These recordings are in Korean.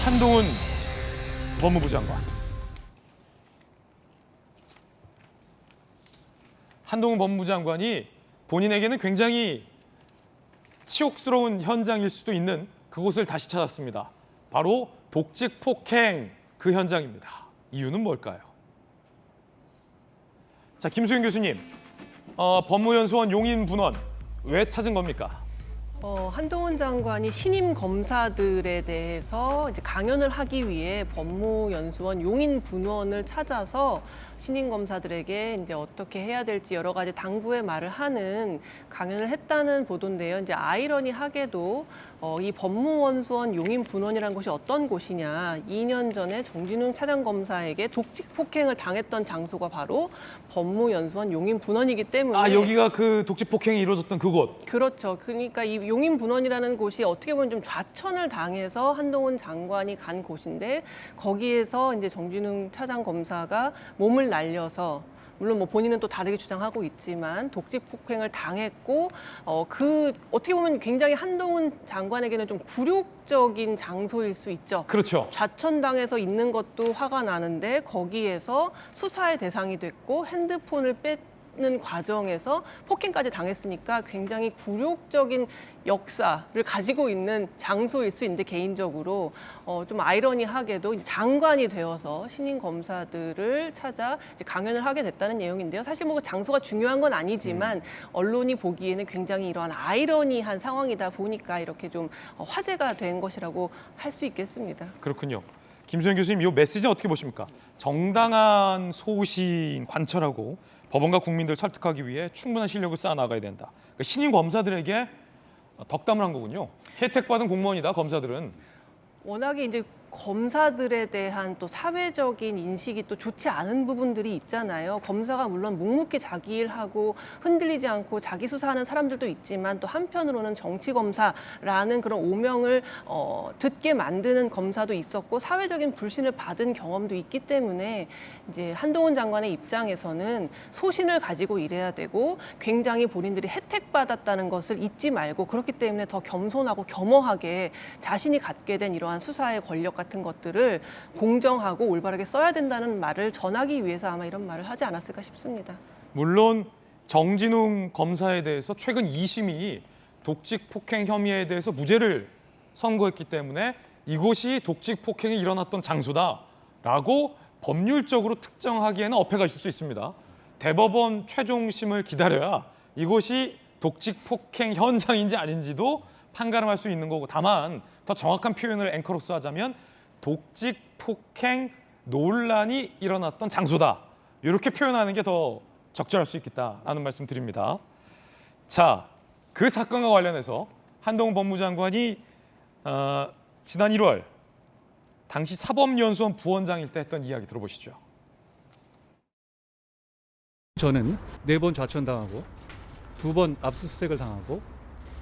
한동훈 법무부 장관. 한동훈 법무부 장관이 본인에게는 굉장히 치욕스러운 현장일 수도 있는 그곳을 다시 찾았습니다. 바로 독직 폭행 그 현장입니다. 이유는 뭘까요? 자, 김수영 교수님, 법무연수원 용인분원 왜 찾은 겁니까? 한동훈 장관이 신임 검사들에 대해서 이제 강연을 하기 위해 법무연수원 용인분원을 찾아서 신임 검사들에게 이제 어떻게 해야 될지 여러 가지 당부의 말을 하는 강연을 했다는 보도인데요. 이제 아이러니하게도 이 법무연수원 용인분원이라는 곳이 어떤 곳이냐? 2년 전에 정진웅 차장검사에게 독직 폭행을 당했던 장소가 바로 법무연수원 용인분원이기 때문에 여기가 그 독직 폭행이 이루어졌던 그곳. 그렇죠. 그러니까 이 용인분원이라는 곳이 어떻게 보면 좀 좌천을 당해서 한동훈 장관이 간 곳인데 거기에서 이제 정진웅 차장 검사가 몸을 날려서 물론 뭐 본인은 또 다르게 주장하고 있지만 독직 폭행을 당했고 어떻게 보면 굉장히 한동훈 장관에게는 좀 굴욕적인 장소일 수 있죠. 그렇죠. 좌천당해서 있는 것도 화가 나는데 거기에서 수사의 대상이 됐고 핸드폰을 뺏는 과정에서 폭행까지 당했으니까 굉장히 굴욕적인 역사를 가지고 있는 장소일 수 있는데 개인적으로 좀 아이러니하게도 이제 장관이 되어서 신임 검사들을 찾아 이제 강연을 하게 됐다는 내용인데요. 사실 뭐 장소가 중요한 건 아니지만 언론이 보기에는 굉장히 이러한 아이러니한 상황이다 보니까 이렇게 좀 화제가 된 것이라고 할 수 있겠습니다. 그렇군요. 김수영 교수님, 이 메시지는 어떻게 보십니까? 정당한 소신 관철하고 법원과 국민들 설득하기 위해 충분한 실력을 쌓아나가야 된다. 그러니까 신임 검사들에게 덕담을 한 거군요. 혜택받은 공무원이다, 검사들은. 워낙에 이제 검사들에 대한 또 사회적인 인식이 또 좋지 않은 부분들이 있잖아요. 검사가 물론 묵묵히 자기 일하고 흔들리지 않고 자기 수사하는 사람들도 있지만 또 한편으로는 정치 검사라는 그런 오명을 듣게 만드는 검사도 있었고 사회적인 불신을 받은 경험도 있기 때문에 이제 한동훈 장관의 입장에서는 소신을 가지고 일해야 되고 굉장히 본인들이 혜택받았다는 것을 잊지 말고 그렇기 때문에 더 겸손하고 겸허하게 자신이 갖게 된 이러한 수사의 권력 같은 것들을 공정하고 올바르게 써야 된다는 말을 전하기 위해서 아마 이런 말을 하지 않았을까 싶습니다. 물론 정진웅 검사에 대해서 최근 2심이 독직 폭행 혐의에 대해서 무죄를 선고했기 때문에 이곳이 독직 폭행이 일어났던 장소다라고 법률적으로 특정하기에는 어폐가 있을 수 있습니다. 대법원 최종심을 기다려야 이곳이 독직 폭행 현장인지 아닌지도 판가름할 수 있는 거고, 다만 더 정확한 표현을 앵커로서 하자면 독직 폭행 논란이 일어났던 장소다, 이렇게 표현하는 게 더 적절할 수 있겠다라는 말씀 드립니다. 자, 그 사건과 관련해서 한동훈 법무장관이 지난 1월 당시 사법연수원 부원장일 때 했던 이야기 들어보시죠. 저는 4번 좌천당하고 2번 압수수색을 당하고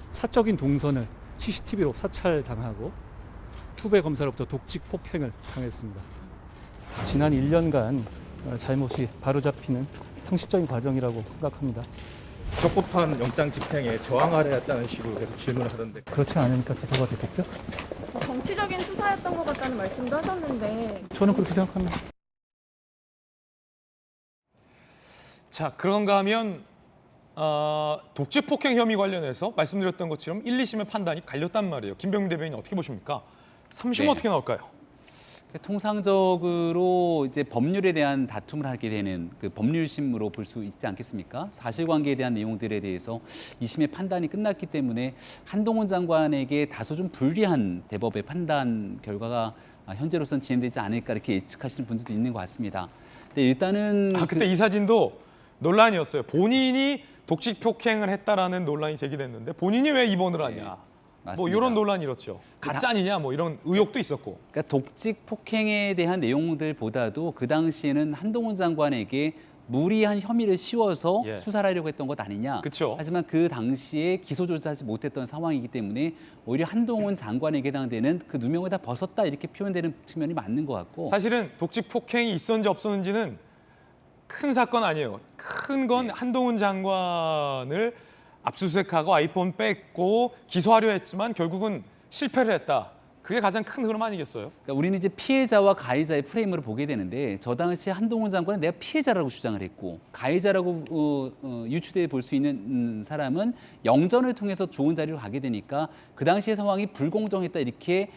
사적인 동선을 CCTV로 사찰당하고 투배 검사로부터 독직 폭행을 당했습니다. 지난 1년간 잘못이 바로잡히는 상식적인 과정이라고 생각합니다. 적법한 영장 집행에 저항하려 했다는 식으로 계속 질문을 하던데. 그렇지 않으니까 기소가 됐겠죠? 정치적인 수사였던 것 같다는 말씀도 하셨는데 저는 그렇게 생각합니다. 자, 그런가 하면 독직 폭행 혐의 관련해서 말씀드렸던 것처럼 1, 2심의 판단이 갈렸단 말이에요. 김병민 대변인 어떻게 보십니까? 3심은 어떻게 나올까요? 통상적으로 이제 법률에 대한 다툼을 하게 되는 그 법률심으로 볼 수 있지 않겠습니까? 사실관계에 대한 내용들에 대해서 2심의 판단이 끝났기 때문에 한동훈 장관에게 다소 좀 불리한 대법의 판단 결과가 현재로서는 진행되지 않을까 이렇게 예측하시는 분들도 있는 것 같습니다. 근데 일단은 그때 이 사진도 논란이었어요. 본인이 독직 폭행을 했다라는 논란이 제기됐는데 본인이 왜 입원을 하냐. 뭐 이런 논란이 일었죠. 가짜 아니냐 뭐 이런 의혹도 있었고. 그러니까 독직 폭행에 대한 내용들보다도 그 당시에는 한동훈 장관에게 무리한 혐의를 씌워서 수사를 하려고 했던 것 아니냐. 그쵸. 하지만 그 당시에 기소조차 하지 못했던 상황이기 때문에 오히려 한동훈 장관에게 해당되는 그 누명을 다 벗었다 이렇게 표현되는 측면이 맞는 것 같고. 사실은 독직 폭행이 있었는지 없었는지는 큰 사건 아니에요. 큰 건 한동훈 장관을 압수수색하고 아이폰 뺏고 기소하려 했지만 결국은 실패를 했다. 그게 가장 큰 흐름 아니겠어요? 그러니까 우리는 이제 피해자와 가해자의 프레임으로 보게 되는데 저 당시 한동훈 장관은 내가 피해자라고 주장을 했고 가해자라고 유추돼 볼 수 있는 사람은 영전을 통해서 좋은 자리로 가게 되니까 그 당시의 상황이 불공정했다 이렇게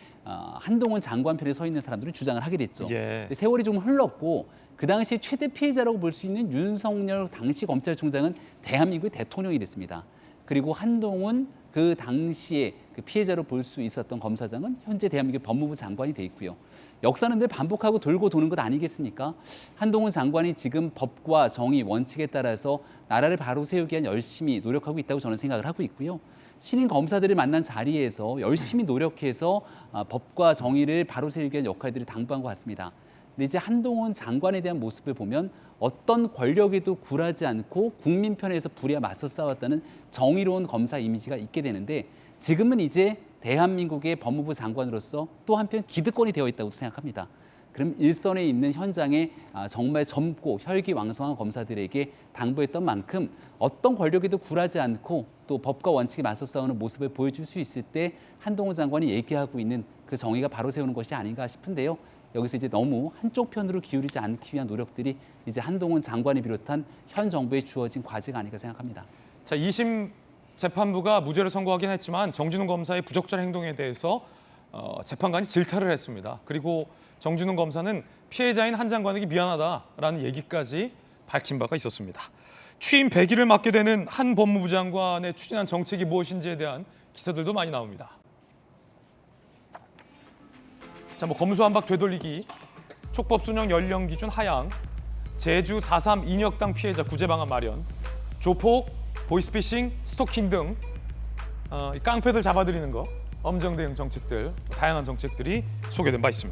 한동훈 장관 편에 서 있는 사람들은 주장을 하게 됐죠. 예. 근데 세월이 좀 흘렀고 그 당시에 최대 피해자라고 볼 수 있는 윤석열 당시 검찰총장은 대한민국의 대통령이 됐습니다. 그리고 한동훈 그 당시에 그 피해자로 볼 수 있었던 검사장은 현재 대한민국의 법무부 장관이 돼 있고요. 역사는 늘 반복하고 돌고 도는 것 아니겠습니까? 한동훈 장관이 지금 법과 정의, 원칙에 따라서 나라를 바로 세우기 위한 열심히 노력하고 있다고 저는 생각을 하고 있고요. 신임 검사들을 만난 자리에서 열심히 노력해서 법과 정의를 바로 세우기 위한 역할들을 당부한 것 같습니다. 근데 이제 한동훈 장관에 대한 모습을 보면 어떤 권력에도 굴하지 않고 국민 편에서 불의와 맞서 싸웠다는 정의로운 검사 이미지가 있게 되는데 지금은 이제 대한민국의 법무부 장관으로서 또 한편 기득권이 되어 있다고 생각합니다. 그럼 일선에 있는 현장에 정말 젊고 혈기왕성한 검사들에게 당부했던 만큼 어떤 권력에도 굴하지 않고 또 법과 원칙에 맞서 싸우는 모습을 보여줄 수 있을 때 한동훈 장관이 얘기하고 있는 그 정의가 바로 세우는 것이 아닌가 싶은데요. 여기서 이제 너무 한쪽 편으로 기울이지 않기 위한 노력들이 이제 한동훈 장관이 비롯한 현 정부에 주어진 과제가 아닌가 생각합니다. 자, 2심 재판부가 무죄를 선고하긴 했지만 정진웅 검사의 부적절 행동에 대해서 재판관이 질타를 했습니다. 그리고 정진웅 검사는 피해자인 한 장관에게 미안하다라는 얘기까지 밝힌 바가 있었습니다. 취임 100일을 맞게 되는 한 법무부 장관의 추진한 정책이 무엇인지에 대한 기사들도 많이 나옵니다. 자, 검수완박 되돌리기, 촉법소년 연령 기준 하향, 제주 4.3 인혁당 피해자 구제 방안 마련, 조폭, 보이스피싱, 스토킹 등 깡패들 잡아들이는 거, 엄정 대응 정책들, 다양한 정책들이 소개된 바 있습니다.